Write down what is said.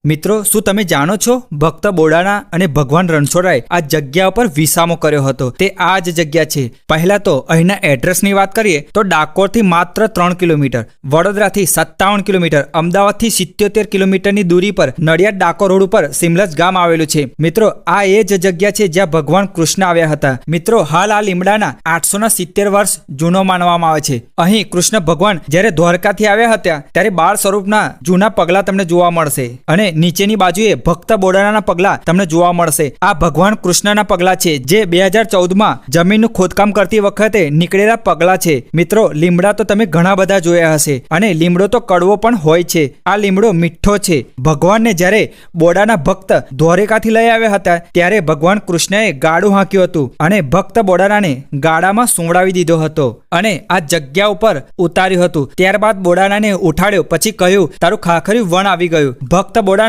મિત્રો, શું તમે જાણો છો ભક્ત બોડાણા અને ભગવાન રણછોડરાય આ જગ્યા ઉપર વિસામો કર્યો હતો તે આ જ જગ્યા છે. પહેલા તો અહીંના એડ્રેસની વાત કરીએ તો ડાકોરથી માત્ર 3 કિલોમીટર, વડોદરાથી 57 કિલોમીટર, અમદાવાદથી 77 કિલોમીટરની દૂરી પર નડિયાદ ડાકોર રોડ ઉપર સિમલજ ગામ આવેલું છે. મિત્રો, આ એ જ જગ્યા છે જ્યાં ભગવાન કૃષ્ણ આવ્યા હતા. મિત્રો, હાલ આ લીમડાના 870 વર્ષ જૂનો માનવામાં આવે છે. અહીં કૃષ્ણ ભગવાન જ્યારે દ્વારકાથી આવ્યા હતા ત્યારે બાળ સ્વરૂપના જૂના પગલા તમને જોવા મળશે અને નીચેની બાજુએ ભક્ત બોડાણાના પગલા તમને જોવા મળશે. આ ભગવાન કૃષ્ણના પગલા છે જે 2014માં જમીનનું ખોદકામ કરતી વખતે નીકળેલા પગલા છે. મિત્રો, લીમડા તો તમે ઘણા બધા જોયા હશે અને લીમડો તો કડવો પણ હોય છે. આ લીમડો મીઠો છે. ભગવાનને જ્યારે બોડાના ભક્ત દ્વારકાથી લઈ આવ્યા હતા ત્યારે ભગવાન કૃષ્ણએ ગાડું હાંક્યું હતું અને ભક્ત બોડાણાને ગાડામાં સુવડાવી દીધો હતો અને આ જગ્યા ઉપર ઉતાર્યું હતું. ત્યારબાદ બોડાણાને ઉઠાડ્યો, પછી કહ્યું તારું ખાખર્યું વણ આવી ગયું. ભક્ત બોડાણા